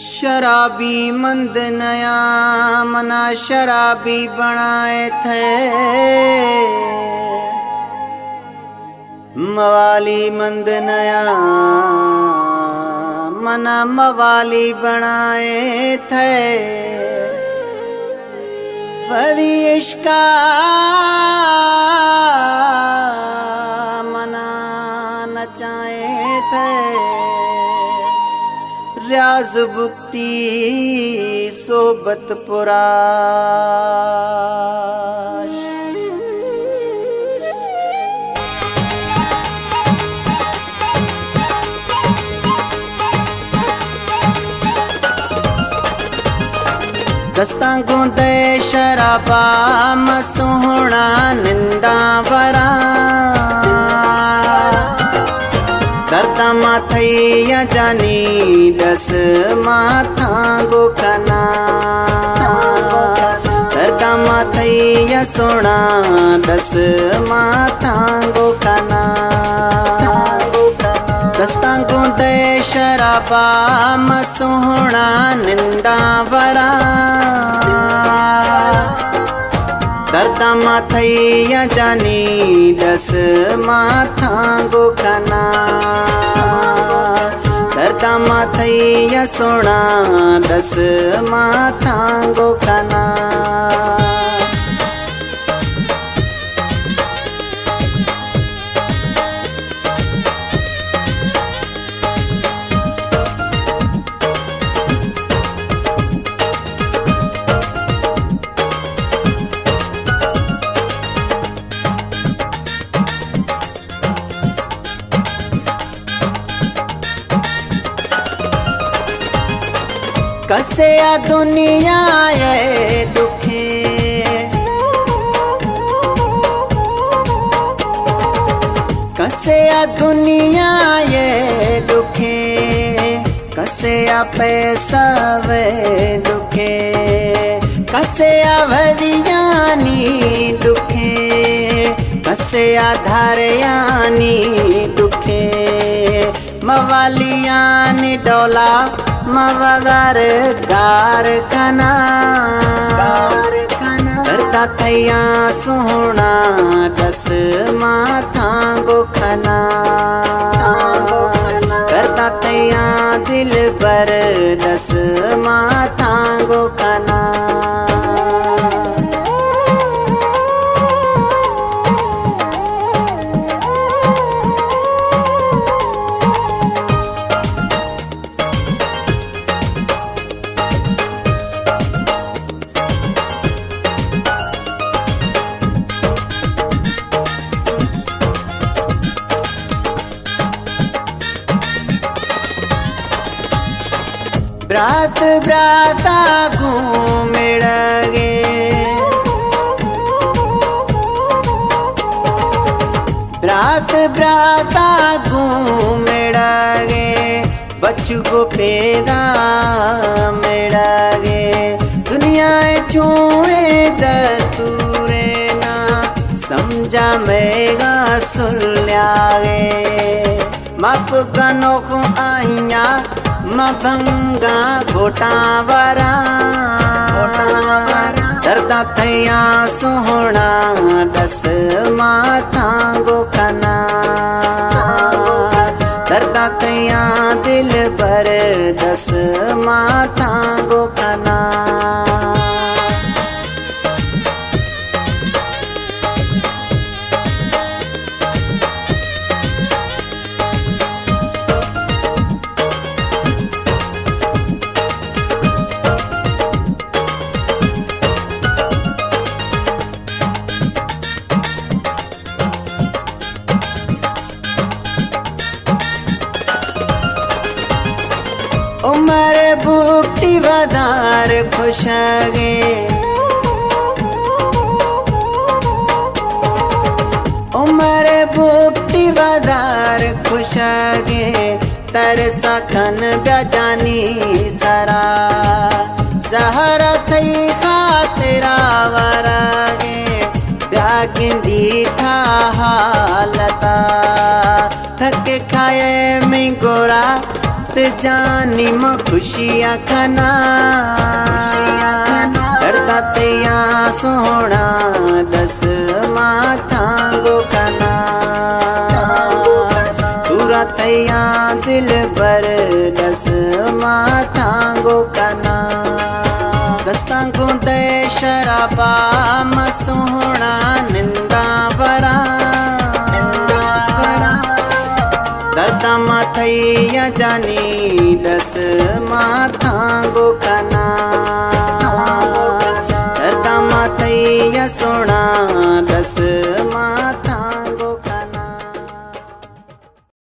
शराबी मंद नया मना शराबी बनाए थे, मवाली मंद नया मना मवाली बनाए थे। वदी इश्का मना नचाए थे, रियाज बुक्ति सोबत पुराश। दस्तां गोंदे शराबा मसोहना निंदा वरा, दर्दा माथैया जानी दस माथा गोखना। दर्दा माथैया सोना दस माथा गोखना। दस्तां गोंदे शराबा मसोहना निंदा वरा, दर्दा माथैया जानी दस माथा गोखना। दर्दा माथैया सोना दस माथा गोखना। कसे आ दुनिया ये दुखे, कसे आ दुनिया ये दुखे, कसे आ पैसा वे दुखे, कसे आ वरियानी दुखे, कसे आ धारयानी दुखे। मवालियानी डोला मवादार गार कना, करता थैया सोहना दस माथा गोखना। करता थैया दिल बर दस माथा गोखना। ब्रात ब्राता घूमिड़गे, ब्रात ब्राता घूमिड़गे, बच्चू को पैदा मिड़गे। दुनिया चूहे दस्तूरे ना समझा मेगा सुल्यागे। मप गनोख आइया मभंगा घोटावरा, दर्दा थैया सोहना दस माथा गोखना। दर्दा थैया दिल भर दस माथा गोखना। उमर बुक्ति वदार खुशगे, उमर बुक्ति वदार तरसा खन ब्याजानी सरा जहर थई खातिरा वरगे ब्यागिंदी था हालता थक खाए में गोरा जानी म खुशियाँ खाना डरदा तैया सोना दस माथा गो खाना सूरा तैया दिल बर दस माथा गो खाना दस्ता को दे शराबा म सोना निंदा बरा दर्दा माथैया जानी दस माथा गो खाना।